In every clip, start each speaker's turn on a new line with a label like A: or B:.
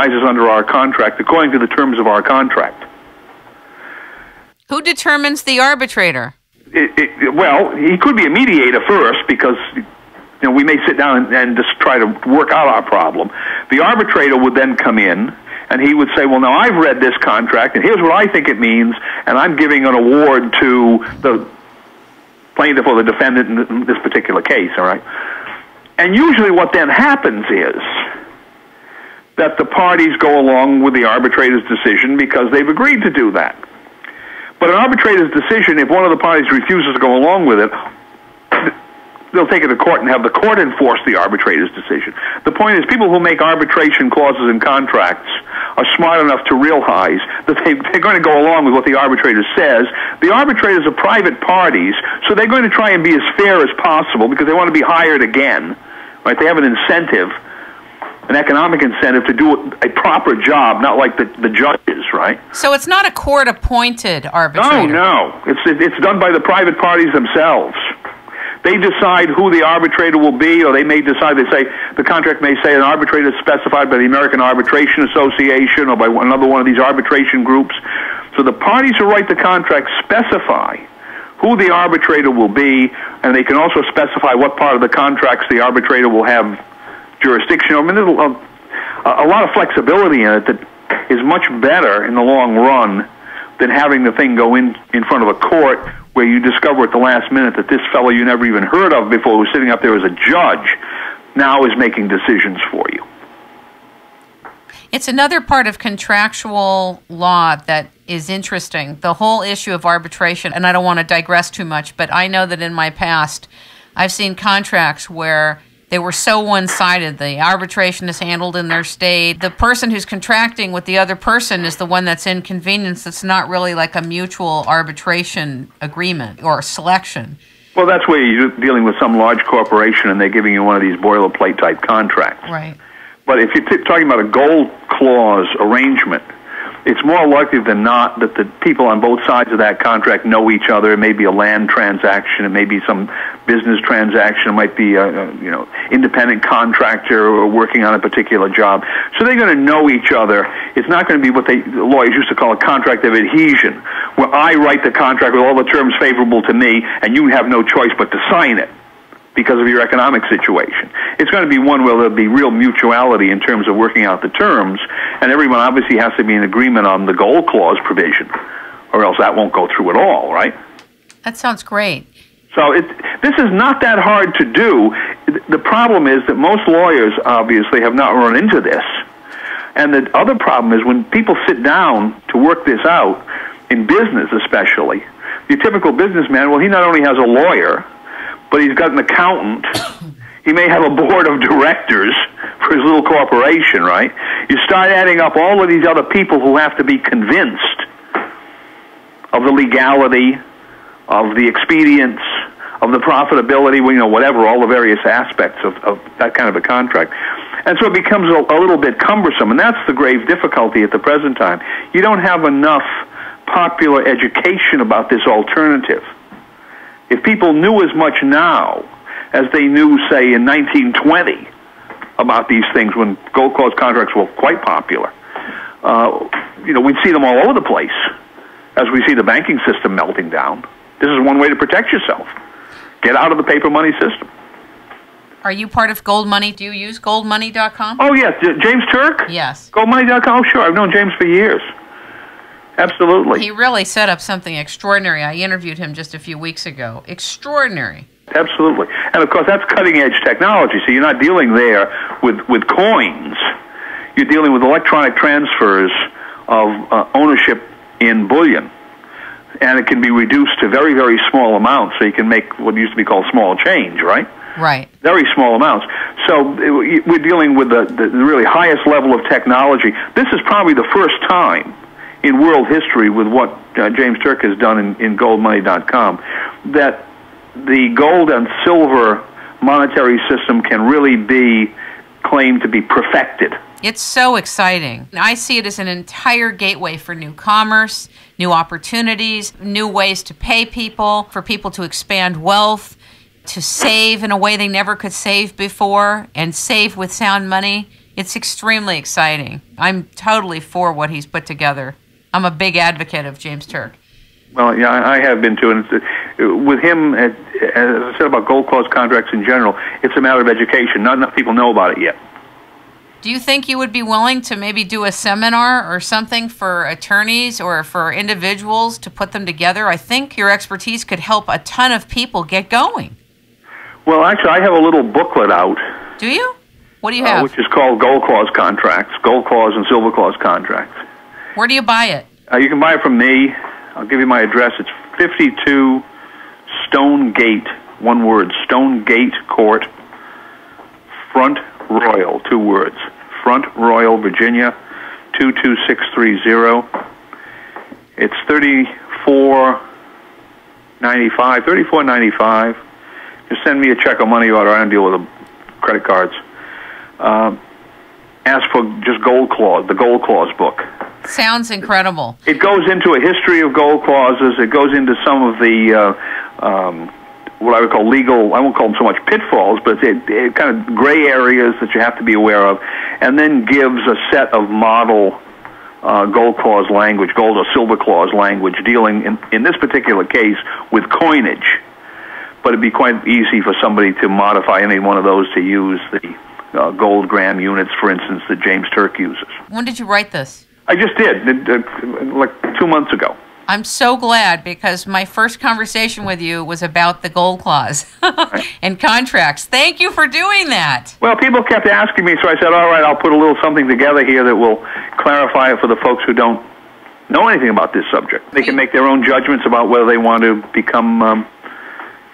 A: arises under our contract according to the terms of our contract.
B: Who determines the arbitrator?
A: Well, he could be a mediator first because we may sit down and just try to work out our problem. The arbitrator would then come in, and he would say, well, now I've read this contract, and here's what I think it means, and I'm giving an award to the plaintiff or the defendant in this particular case, all right? And usually what then happens is that the parties go along with the arbitrator's decision because they've agreed to do that. But an arbitrator's decision, if one of the parties refuses to go along with it, they'll take it to court and have the court enforce the arbitrator's decision. The point is, people who make arbitration clauses in contracts are smart enough to realize that they're going to go along with what the arbitrator says. The arbitrators are private parties, so they're going to try and be as fair as possible because they want to be hired again. Right? They have an incentive, an economic incentive to do a proper job, not like the judges, right?
B: So it's not a court-appointed arbitrator?
A: No. It's done by the private parties themselves. They decide who the arbitrator will be, or they may decide, the contract may say an arbitrator is specified by the American Arbitration Association or by another one of these arbitration groups. So the parties who write the contract specify who the arbitrator will be, and they can also specify what part of the contracts the arbitrator will have jurisdiction over. I mean, there's a lot of flexibility in it that is much better in the long run than having the thing go in front of a court where you discover at the last minute that this fellow you never even heard of before, who's sitting up there as a judge, now is making decisions for you.
B: It's another part of contractual law that is interesting, the whole issue of arbitration, and I don't want to digress too much, but I know that in my past I've seen contracts where they were so one-sided. The arbitration is handled in their state. The person who's contracting with the other person is the one that's inconvenienced. It's not really like a mutual arbitration agreement or selection.
A: Well, that's where you're dealing with some large corporation and they're giving you one of these boilerplate type contracts.
B: Right.
A: But if you're talking about a gold clause arrangement, it's more likely than not that the people on both sides of that contract know each other. It may be a land transaction. It may be some business transaction. It might be a independent contractor working on a particular job. So they're going to know each other. It's not going to be what the lawyers used to call a contract of adhesion, where I write the contract with all the terms favorable to me, and you have no choice but to sign it because of your economic situation. It's going to be one where there'll be real mutuality in terms of working out the terms, and everyone obviously has to be in agreement on the gold clause provision, or else that won't go through at all, right?
B: That sounds great.
A: So this is not that hard to do. The problem is that most lawyers obviously have not run into this. And the other problem is when people sit down to work this out, in business especially, your typical businessman, well, he not only has a lawyer, but he's got an accountant. He may have a board of directors for his little corporation, right? You start adding up all of these other people who have to be convinced of the legality, of the expedience, of the profitability, whatever, all the various aspects of that kind of a contract. And so it becomes a little bit cumbersome, and that's the grave difficulty at the present time. You don't have enough popular education about this alternative. If people knew as much now as they knew, say, in 1920 about these things when gold clause contracts were quite popular, we'd see them all over the place as we see the banking system melting down. This is one way to protect yourself. Get out of the paper money system.
B: Are you part of Gold Money? Do you use goldmoney.com?
A: Oh, yes. James Turk?
B: Yes.
A: Goldmoney.com? Oh, sure. I've known James for years. Absolutely.
B: He really set up something extraordinary. I interviewed him just a few weeks ago. Extraordinary.
A: Absolutely. And, of course, that's cutting-edge technology, so you're not dealing there with coins. You're dealing with electronic transfers of ownership in bullion. And it can be reduced to very, very small amounts, so you can make what used to be called small change, right?
B: Right.
A: Very small amounts. So we're dealing with the really highest level of technology. This is probably the first time in world history with what James Turk has done in goldmoney.com that the gold and silver monetary system can really be claimed to be perfected.
B: It's so exciting. I see it as an entire gateway for new commerce, new opportunities, new ways to pay people, for people to expand wealth, to save in a way they never could save before, and save with sound money. It's extremely exciting. I'm totally for what he's put together. I'm a big advocate of James Turk.
A: Well, yeah, I have been too. And with him, as I said about gold clause contracts in general, it's a matter of education. Not enough people know about it yet.
B: Do you think you would be willing to maybe do a seminar or something for attorneys or for individuals to put them together? I think your expertise could help a ton of people get going.
A: Well, actually, I have a little booklet out.
B: Do you? What do you have?
A: Which is called Gold Clause Contracts, Gold Clause and Silver Clause Contracts.
B: Where do you buy it?
A: You can buy it from me. I'll give you my address. It's 52 Stone Gate, one word, Stone Gate Court, Front Royal, two words, Front Royal, Virginia, 22630. It's $34.95. Just send me a check or money order. I don't deal with credit cards. Ask for just Gold Clause, the Gold Clause book.
B: Sounds incredible.
A: It goes into a history of gold clauses. It goes into some of the what I would call legal, I won't call them so much pitfalls, but it kind of gray areas that you have to be aware of, and then gives a set of model gold clause language, gold or silver clause language, dealing in this particular case with coinage. But it'd be quite easy for somebody to modify any one of those to use the gold gram units, for instance, that James Turk uses.
B: When did you write this?
A: I just did, like 2 months ago.
B: I'm so glad, because my first conversation with you was about the gold clause and contracts. Thank you for doing that.
A: Well, people kept asking me, so I said, all right, I'll put a little something together here that will clarify it for the folks who don't know anything about this subject. They can make their own judgments about whether they want to become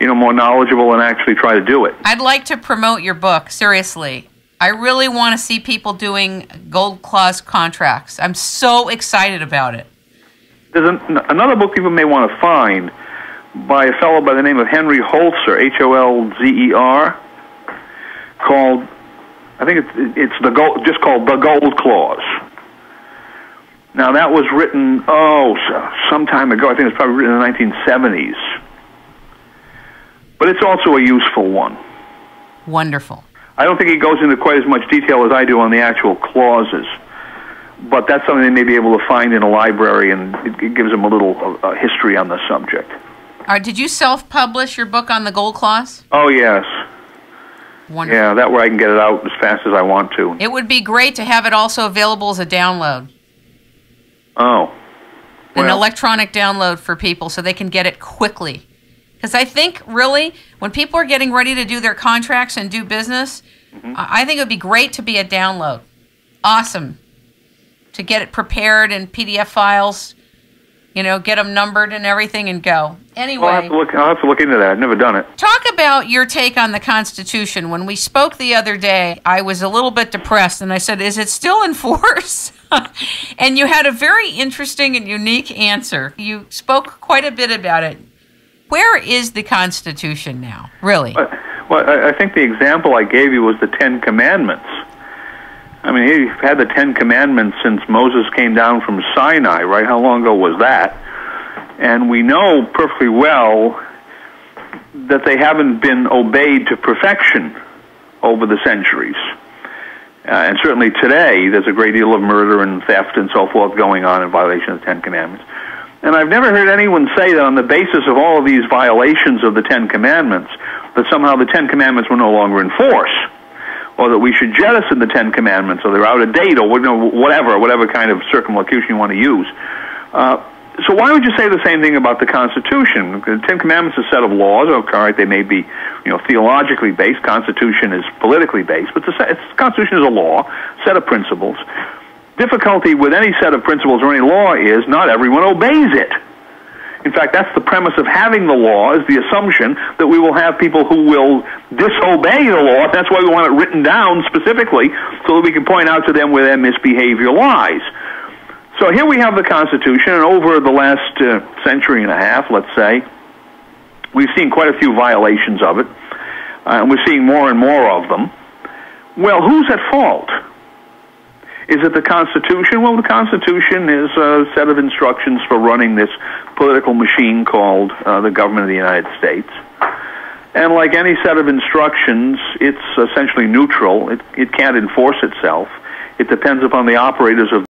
A: more knowledgeable and actually try to do it.
B: I'd like to promote your book, seriously. I really want to see people doing gold clause contracts. I'm so excited about it.
A: There's another book people may want to find by a fellow by the name of Henry Holzer, Holzer, called, I think it's just called The Gold Clause. Now, that was written, some time ago. I think it was probably written in the 1970s. But it's also a useful one.
B: Wonderful.
A: I don't think he goes into quite as much detail as I do on the actual clauses, but that's something they may be able to find in a library, and it gives them a little history on the subject.
B: Did you self-publish your book on the gold clause?
A: Oh, yes.
B: Wonderful.
A: Yeah, that way I can get it out as fast as I want to.
B: It would be great to have it also available as a download.
A: Oh. Well.
B: An electronic download for people so they can get it quickly. Because I think, really, when people are getting ready to do their contracts and do business, I think it would be great to be a download. Awesome. To get it prepared in PDF files, get them numbered and everything and go. Anyway.
A: Well, I'll have to look into that. I've never done it.
B: Talk about your take on the Constitution. When we spoke the other day, I was a little bit depressed, and I said, is it still in force? And you had a very interesting and unique answer. You spoke quite a bit about it. Where is the Constitution now, really?
A: Well, I think the example I gave you was the Ten Commandments. I mean, you've had the Ten Commandments since Moses came down from Sinai, right? How long ago was that? And we know perfectly well that they haven't been obeyed to perfection over the centuries. And certainly today, there's a great deal of murder and theft and so forth going on in violation of the Ten Commandments. And I've never heard anyone say that on the basis of all of these violations of the Ten Commandments, that somehow the Ten Commandments were no longer in force, or that we should jettison the Ten Commandments, or they're out of date, or whatever kind of circumlocution you want to use. So why would you say the same thing about the Constitution? The Ten Commandments is a set of laws. Okay, all right, they may be, theologically based. Constitution is politically based, but the Constitution is a law, set of principles. Difficulty with any set of principles or any law is not everyone obeys it. In fact, that's the premise of having the law, is the assumption that we will have people who will disobey the law. That's why we want it written down specifically, so that we can point out to them where their misbehavior lies. So here we have the Constitution, and over the last century and a half, let's say, we've seen quite a few violations of it, and we're seeing more and more of them. Well, who's at fault? Is it the Constitution? Well, the Constitution is a set of instructions for running this political machine called the government of the United States. And like any set of instructions, it's essentially neutral. It can't enforce itself. It depends upon the operators of